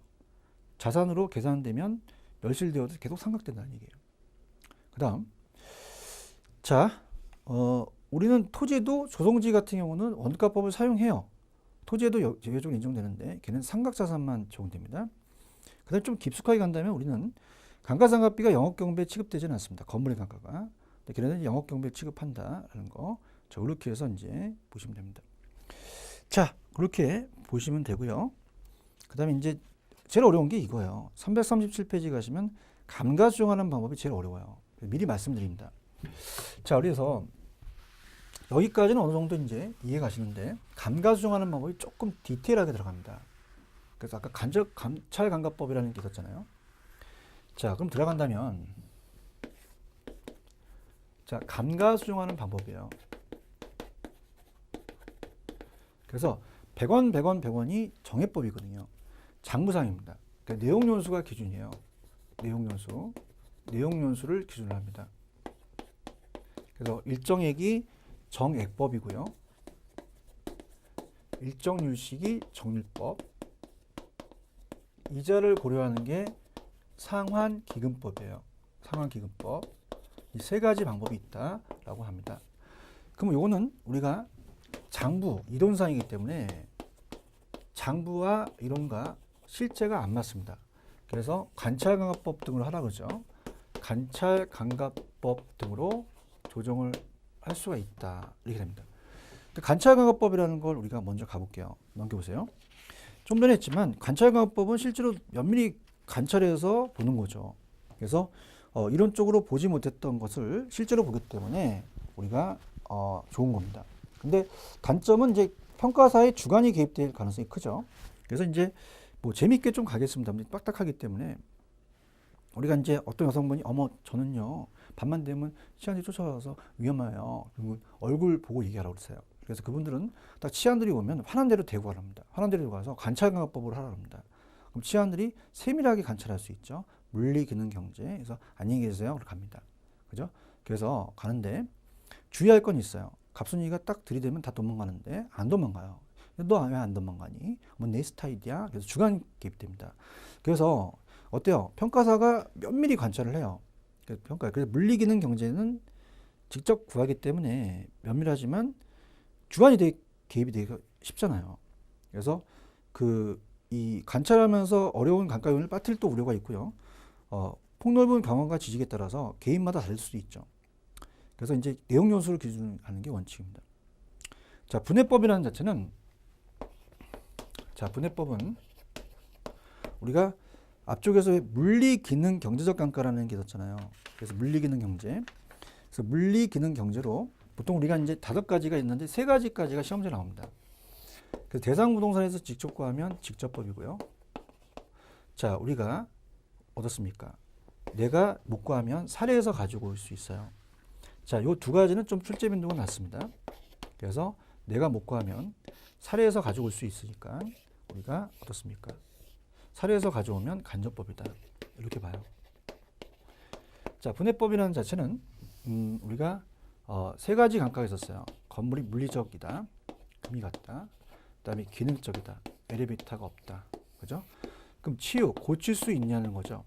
자산으로 계산되면 멸실되어도 계속 상각된다는 얘기예요. 그 다음, 자, 우리는 토지도 조성지 같은 경우는 원가법을 사용해요. 토지에도 제외적으로 인정되는데 걔는 상각자산만 적용됩니다. 그 다음에 좀 깊숙하게 간다면 우리는 감가상각비가 영업경비에 취급되지는 않습니다. 건물의 감가가. 걔네는 영업경비에 취급한다라는 거. 자, 이렇게 해서 이제 보시면 됩니다. 자, 그렇게 보시면 되고요. 그 다음에 이제 제일 어려운 게 이거예요. 337페이지 가시면 감가수정하는 방법이 제일 어려워요. 미리 말씀드립니다. 자, 그래서 여기까지는 어느 정도 이제 이해 가시는데 감가수정하는 방법이 조금 디테일하게 들어갑니다. 그래서 아까 감찰감가법이라는 게 있었잖아요. 자, 그럼 들어간다면 자, 감가수정하는 방법이에요. 그래서 100원, 100원, 100원이 정해법이거든요. 장부상입니다. 그러니까 내용연수가 기준이에요. 내용연수를 기준으로 합니다. 그래서 일정액이 정액법이고요. 일정율식이 정률법. 이자를 고려하는 게 상환기금법이에요. 상환기금법. 이 세 가지 방법이 있다라고 합니다. 그럼 요거는 우리가 장부, 이론상이기 때문에 장부와 이론과 실제가 안 맞습니다. 그래서 관찰감가법 등으로 하라 그러죠. 관찰감가법 등으로 조정을 할 수가 있다. 이렇게 됩니다. 관찰감가법이라는 걸 우리가 먼저 가볼게요. 넘겨보세요. 좀 전에 했지만 관찰감가법은 실제로 면밀히 관찰해서 보는 거죠. 그래서 이론적으로 보지 못했던 것을 실제로 보기 때문에 우리가 좋은 겁니다. 근데 단점은 이제 평가사의 주관이 개입될 가능성이 크죠. 그래서 이제 뭐 재밌게 좀 가겠습니다. 빡빡하기 때문에 우리가 이제 어떤 여성분이 어머 저는요 밤만 되면 치안들이 쫓아와서 위험해요. 그리고 얼굴 보고 얘기하라고 그러세요. 그래서 그분들은 딱 치안들이 오면 화난 대로 대고 하랍니다. 화난 대로 가서 관찰감가법으로 하라고 합니다. 그럼 치안들이 세밀하게 관찰할 수 있죠. 물리, 기능, 경제. 그래서 안녕히 계세요. 그렇게 갑니다. 그죠? 그래서 가는데 주의할 건 있어요. 갑순이가 딱 들이대면 다 도망가는데 안 도망가요. 너 왜 안 도망가니? 뭐 내 스타일이야? 그래서 주관 개입됩니다. 그래서 어때요? 평가사가 면밀히 관찰을 해요. 그래서 물리, 기능, 경제는 직접 구하기 때문에 면밀하지만 주관이 개입이 되기가 쉽잖아요. 그래서 이 관찰하면서 어려운 감가 요인을 빠뜨릴 또 우려가 있고요. 폭넓은 경험과 지식에 따라서 개인마다 다를 수도 있죠. 그래서 이제 내용 요소를 기준으로 하는 게 원칙입니다. 자, 분해법이라는 자체는 분해법은 우리가 앞쪽에서 물리, 기능, 경제적 감가라는 게 있었잖아요. 그래서 물리, 기능, 경제. 그래서 물리, 기능, 경제로 보통 우리가 이제 5가지가 있는데 3가지까지가 시험지에 나옵니다. 그래서 대상 부동산에서 직접 구하면 직접법이고요. 자, 우리가 어떻습니까? 내가 못 구하면 사례에서 가지고 올 수 있어요. 자, 요 2가지는 좀 출제 빈도가 낮습니다. 그래서 내가 못 구하면 사례에서 가지고 올 수 있으니까 우리가 어떻습니까? 사례에서 가져오면 간접법이다. 이렇게 봐요. 자, 분해법이라는 자체는 우리가 3가지 감가가 있었어요. 건물이 물리적이다. 금이 같다. 그 다음에 기능적이다. 엘리베이터가 없다. 그죠? 그럼 고칠 수 있냐는 거죠.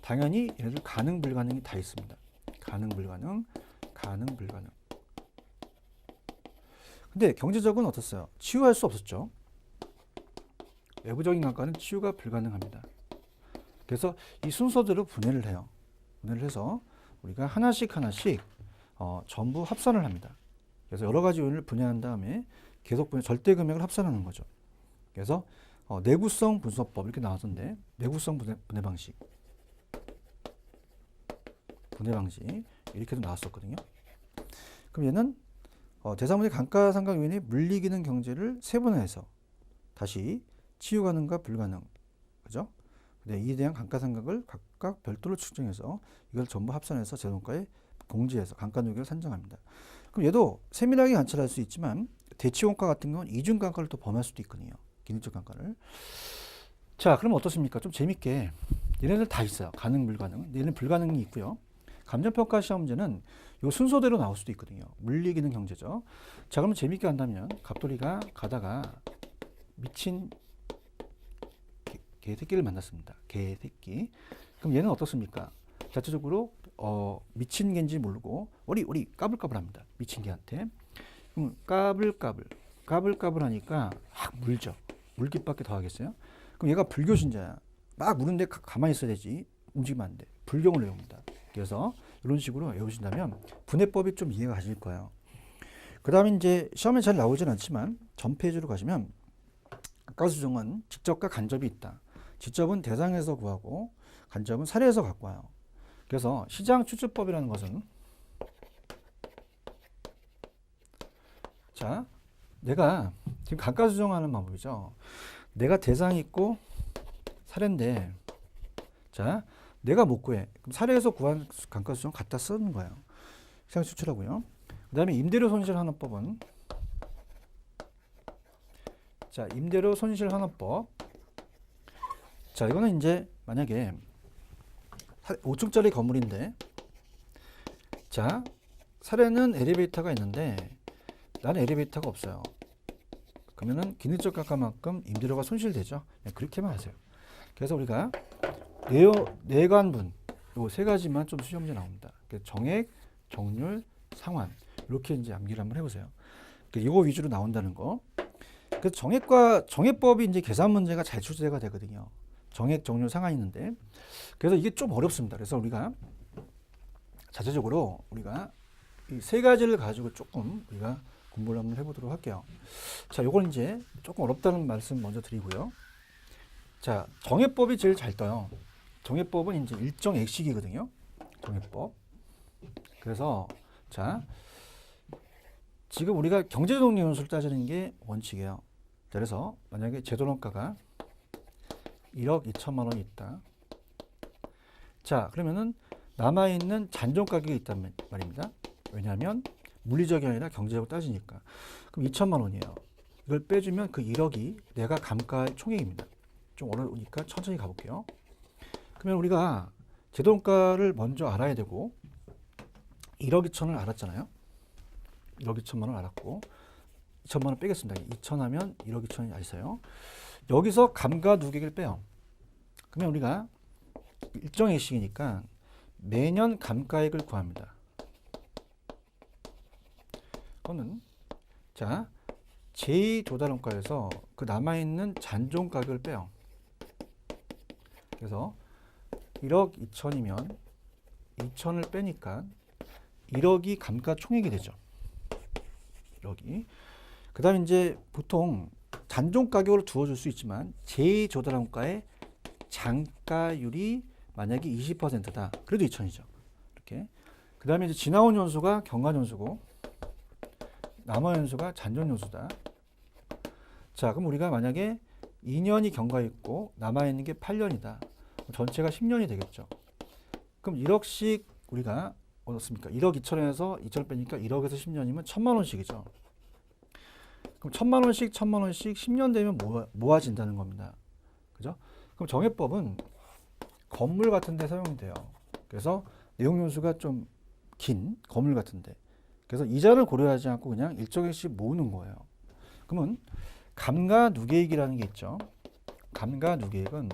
당연히 얘네들 가능, 불가능이 다 있습니다. 가능, 불가능. 근데 경제적은 어떻어요? 치유할 수 없었죠. 외부적인 감가는 치유가 불가능합니다. 그래서 이 순서대로 분해를 해요. 분해를 해서 우리가 하나씩 전부 합산을 합니다. 그래서 여러 가지 요인을 분해한 다음에 계속 절대 금액을 합산하는 거죠. 그래서 내구성 분석법 이렇게 나왔던데 내구성 분해 방식 이렇게도 나왔었거든요. 그럼 얘는 대상문제 감가상각 요인의 물리기능 경제를 세분화해서 다시 치유 가능과 불가능, 그죠? 이에 대한 감가상각을 각각 별도로 측정해서 이걸 전부 합산해서 재론가에 공제해서 감가누계를 산정합니다. 그럼 얘도 세밀하게 관찰할 수 있지만 대치원가 같은 건 이중감가를 또 범할 수도 있거든요. 기능적 감가를. 자, 그럼 어떻습니까? 좀 재밌게 얘네들 다 있어요. 가능, 불가능. 얘는 불가능이 있고요. 감정평가 시험 문제는 요 순서대로 나올 수도 있거든요. 물리기능 경제죠. 자, 그러면 재밌게 한다면 갑돌이가 가다가 미친 개새끼를 만났습니다. 개새끼. 그럼 얘는 어떻습니까? 자체적으로 미친 개인지 모르고 우리 까불까불합니다. 미친 개한테. 그럼 까불까불 하니까 막 물죠. 물기밖에 더 하겠어요? 그럼 얘가 불교신자야. 막 무는데 가만히 있어야 되지. 움직이면 안 돼. 불경을 외웁니다. 그래서 이런 식으로 외우신다면 분해법이 좀 이해가 가실 거예요. 그 다음에 이제 시험에 잘 나오진 않지만 전 페이지로 가시면 가수정은 직접과 간접이 있다. 직접은 대상에서 구하고 간접은 사례에서 갖고 와요. 그래서 시장 추측법이라는 것은 자, 내가 지금 감가수정하는 방법이죠. 내가 대상이 있고 사례인데 자, 내가 못 구해. 그럼 사례에서 구한 감가수정 갖다 쓰는 거예요. 시장 추출하고요. 그 다음에 임대료 손실환원법은 자, 임대료 손실환원법. 자, 이거는 이제 만약에 5층짜리 건물인데 자, 사례는 엘리베이터가 있는데 나는 엘리베이터가 없어요. 그러면은 기능적 감가만큼 임대료가 손실되죠. 그렇게만 하세요. 그래서 우리가 내관분 요 세 가지만 좀 시험 문제 나옵니다. 정액, 정률, 상환 이렇게 이제 암기를 한번 해보세요. 이거 위주로 나온다는 거. 그래서 정액법이 이제 계산 문제가 잘 출제가 되거든요. 정액, 정률, 상환이 있는데 그래서 이게 좀 어렵습니다. 그래서 우리가 자체적으로 우리가 이 세 가지를 가지고 조금 우리가 공부를 한번 해보도록 할게요. 자, 요건 이제 조금 어렵다는 말씀 먼저 드리고요. 자, 정액법이 제일 잘 떠요. 정액법은 이제 일정 액식이거든요. 정액법. 그래서 자, 지금 우리가 경제동력 연수를 따지는 게 원칙이에요. 그래서 만약에 제도원가가 1억 2천만 원이 있다. 자, 그러면은 남아있는 잔존 가격이 있단 말입니다. 왜냐하면 물리적이 아니라 경제적으로 따지니까. 그럼 2천만 원이에요. 이걸 빼주면 그 1억이 내가 감가의 총액입니다. 좀 어려우니까 천천히 가볼게요. 그러면 우리가 제도원가를 먼저 알아야 되고 1억 2천을 알았잖아요. 1억 2천만 원 알았고 2천만 원 빼겠습니다. 2천 하면 1억 2천이 있어요. 여기서 감가 누계를 빼요. 그러면 우리가 일정 액식이니까 매년 감가액을 구합니다. 그거는 자, 제2도달원가에서 그 남아있는 잔존 가격을 빼요. 그래서 1억 2천이면 2천을 빼니까 1억이 감가 총액이 되죠. 1억이. 그 다음에 이제 보통 잔존 가격으로 두어줄 수 있지만 제2조달원가의 장가율이 만약에 20%다. 그래도 2천이죠. 이렇게. 그 다음에 이제 지나온 연수가 경관 연수고 남아 연수가 잔존 연수다. 자, 그럼 우리가 만약에 2년이 경과 있고 남아 있는 게 8년이다. 전체가 10년이 되겠죠. 그럼 1억씩 우리가 얻었습니까? 1억 2천에서 2천을 빼니까 1억에서 10년이면 1,000만 원씩이죠. 그럼 1,000만 원씩 1,000만 원씩 10년 되면 모아진다는 겁니다. 그죠? 그럼 정액법은 건물 같은 데 사용이 돼요. 그래서 내용 연수가 좀 긴 건물 같은데. 그래서 이자를 고려하지 않고 그냥 일정액씩 모으는 거예요. 그러면 감가누계액이라는 게 있죠. 감가누계액은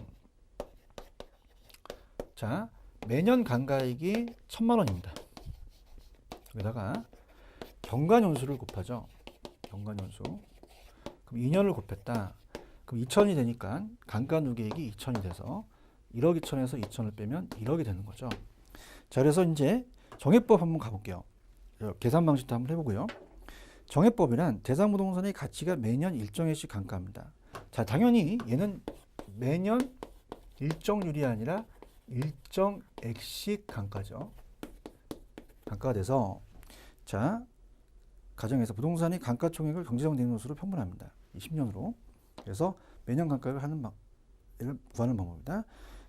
자, 매년 감가액이 1,000만 원입니다. 여기다가 경관연수를 곱하죠. 경관연수. 그럼 2년을 곱했다. 그럼 2천이 되니까 감가누계액이 2천이 돼서 1억 2천에서 2천을 빼면 1억이 되는 거죠. 자, 그래서 이제 정액법 한번 가볼게요. 계산 방식도 한번 해보고요. 정액법이란 대상부동산의 가치가 매년 일정액씩 감가합니다. 자, 당연히 얘는 매년 일정률이 아니라 일정액식 감가죠. 감가가 돼서 자, 가정에서 부동산이 감가총액을 경제적 내용수로 평분합니다. 10년으로. 그래서 매년 감가를 하는 방을 구하는 방법입니다.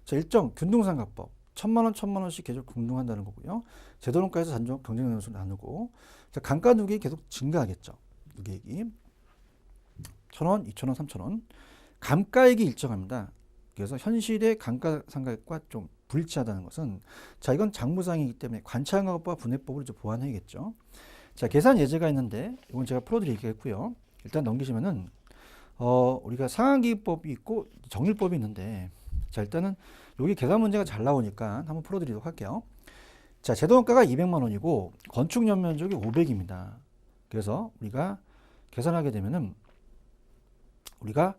자, 일정 균등상각법. 1,000만 원, 1,000만 원씩 계속 균등한다는 거고요. 제도론가에서 단종 경제적 내용수를 나누고 자, 감가 누계액이 계속 증가하겠죠. 누계액이 1,000원, 2,000원, 3,000원. 감가액이 일정합니다. 그래서 현실의 감가상각액과 좀 불일치하다는 것은 자, 이건 장부상이기 때문에 관찰감각법과 분해법을 이제 보완해야겠죠. 자, 계산 예제가 있는데 이건 제가 풀어드리겠고요. 일단 넘기시면은 우리가 상한기법이 있고 정률법이 있는데 자, 일단은 여기 계산 문제가 잘 나오니까 한번 풀어드리도록 할게요. 자, 제도원가가 200만 원이고 건축 연면적이 500입니다. 그래서 우리가 계산하게 되면은 우리가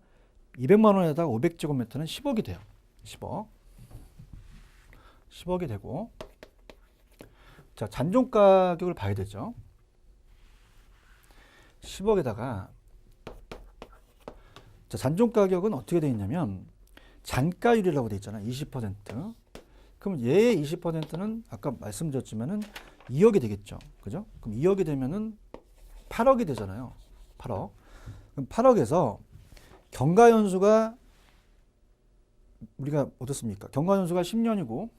200만 원에다가 500제곱미터는 10억이 돼요. 10억이 되고 자, 잔존 가격을 봐야 되죠. 10억에다가 자, 잔존 가격은 어떻게 되어 있냐면 잔가율이라고 되어 있잖아. 20%. 그럼 얘의 20%는 아까 말씀드렸지만은 2억이 되겠죠. 그죠? 그럼 2억이 되면은 8억이 되잖아요. 8억. 그럼 8억에서 경과연수가 우리가 어떻습니까? 경과연수가 10년이고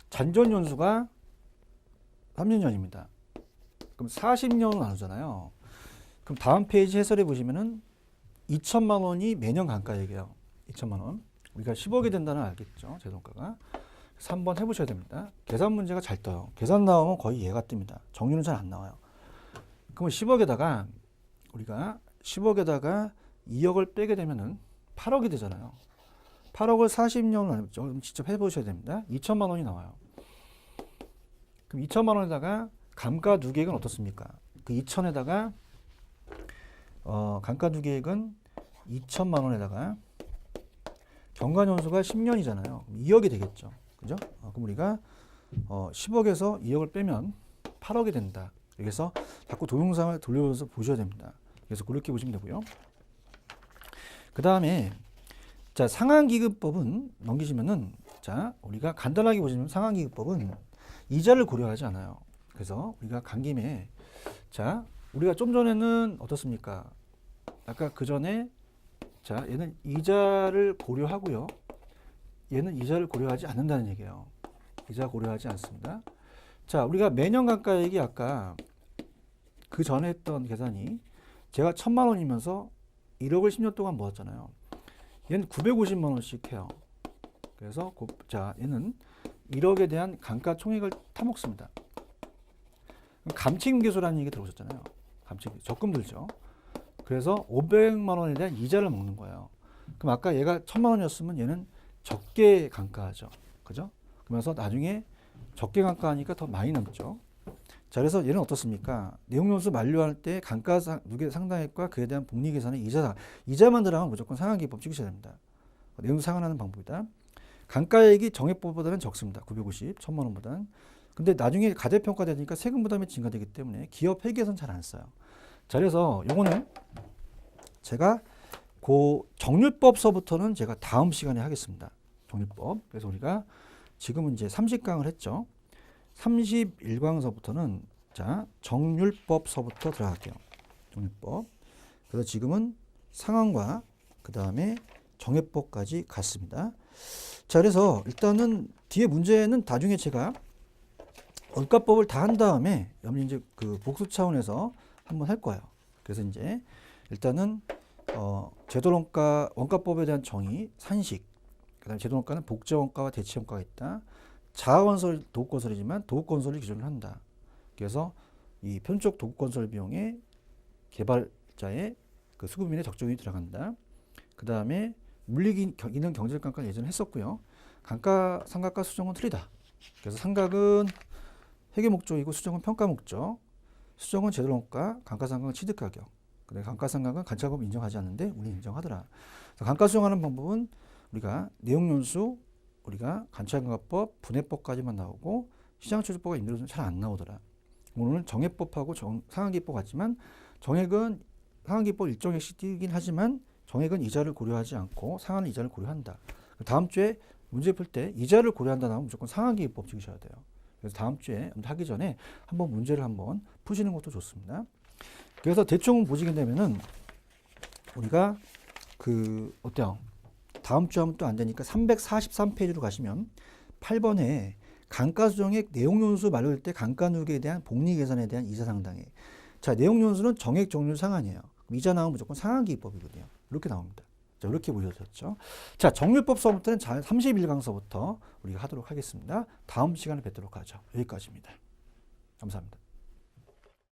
잔존연수가 30년입니다. 그럼 40년으로 나누잖아요. 그럼 다음 페이지 해설해 보시면은 2천만 원이 매년 감가액이에요. 2천만 원. 우리가 10억이 된다는 알겠죠? 제도가가. 그래서 한번 해보셔야 됩니다. 계산 문제가 잘 떠요. 계산 나오면 거의 얘가 뜹니다. 정률은 잘 안 나와요. 그러면 10억에다가 우리가 10억에다가 2억을 빼게 되면은 8억이 되잖아요. 8억을 40년으로 나누죠. 그럼 직접 해보셔야 됩니다. 2천만 원이 나와요. 그럼 2천만 원에다가 감가 누계액은 어떻습니까? 그 2천에다가 감가 누계액은 2천만 원에다가 경과연수가 10년이잖아요. 2억이 되겠죠. 그죠? 그럼 우리가 10억에서 2억을 빼면 8억이 된다. 그래서 자꾸 동영상을 돌려서 보셔야 됩니다. 그래서 그렇게 보시면 되고요. 그 다음에 자, 상한기급법은 넘기시면은 자, 우리가 간단하게 보시면 상한기급법은 이자를 고려하지 않아요. 그래서 우리가 간 김에 자, 우리가 좀 전에는 어떻습니까? 아까 그 전에 자, 얘는 이자를 고려하고요. 얘는 이자를 고려하지 않는다는 얘기예요. 이자 고려하지 않습니다. 자, 우리가 매년 감가액이 아까 그 전에 했던 계산이 제가 1,000만 원이면서 1억을 10년 동안 모았잖아요. 얘는 950만 원씩 해요. 그래서 자, 얘는 1억에 대한 감가 총액을 타먹습니다. 감치임계수라는 얘기 들어오셨잖아요. 감치임계수. 적금 들죠. 그래서 500만 원에 대한 이자를 먹는 거예요. 그럼 아까 얘가 1,000만 원이었으면 얘는 적게 감가하죠. 그죠? 그러면서 나중에 적게 감가하니까 더 많이 남죠. 자, 그래서 얘는 어떻습니까? 내용연수 만료할 때 감가 누계 상당액과 그에 대한 복리 계산에 이자만 들어가면 무조건 상한기법 찍으셔야 됩니다. 내용수 상환하는 방법이다. 감가액이 정액법보다는 적습니다. 950, 1,000만 원보다는. 근데 나중에 가대평가되니까 세금 부담이 증가되기 때문에 기업 회계에서는 잘 안 써요. 자, 그래서 요거는 제가 그 정률법서부터는 제가 다음 시간에 하겠습니다. 정률법. 그래서 우리가 지금은 이제 30강을 했죠. 31강서부터는 자, 정률법서부터 들어갈게요. 정률법. 그래서 지금은 상한과 그 다음에 정액법까지 갔습니다. 자, 그래서 일단은 뒤에 문제는 나중에 제가 원가법을 다 한 다음에 이제 그 복수 차원에서 한번 할 거예요. 그래서 이제 일단은 제도원가 원가법에 대한 정의, 산식, 그다음에 제도원가는 복제원가와 대체원가가 있다. 자가건설 도급건설이지만 도급건설을 기준으로 한다. 그래서 이 편적 도급건설 비용에 개발자의 그 수급인의 적정이 들어간다. 그 다음에 물리기능 경제력감가는 예전에 했었고요. 감가, 상각과 수정은 틀리다. 그래서 상각은 회계 목적이고 수정은 평가 목적. 수정은 제도원가, 감가상각은 취득가격. 근데 감가상각은 관찰법 인정하지 않는데 우리 인정하더라. 그래서 감가 수정하는 방법은 우리가 내용연수, 우리가 관찰감가법, 분해법까지만 나오고 시장조직법과 임대료는 잘 안 나오더라. 오늘은 정액법하고 상한기법 같지만 정액은 상한기법 일정액씩 띄긴 하지만 정액은 이자를 고려하지 않고 상한은 이자를 고려한다. 다음 주에 문제 풀 때 이자를 고려한다 나오면 무조건 상한기법 찍으셔야 돼요. 그래서 다음 주에 하기 전에 한번 문제를 한번 푸시는 것도 좋습니다. 그래서 대충 보시게 되면은 우리가 어때요? 다음 주 하면 또 안 되니까 343페이지로 가시면 8번에 감가수정액 내용연수 만료될 때 감가누계에 대한 복리계산에 대한 이자 상당액. 자, 내용연수는 정액 종류 상한이에요. 이자 나오면 무조건 상한기법이거든요. 이렇게 나옵니다. 자, 이렇게 보여졌죠. 자, 정률법 수업부터는 31강서부터 우리가 하도록 하겠습니다. 다음 시간에 뵙도록 하죠. 여기까지입니다. 감사합니다.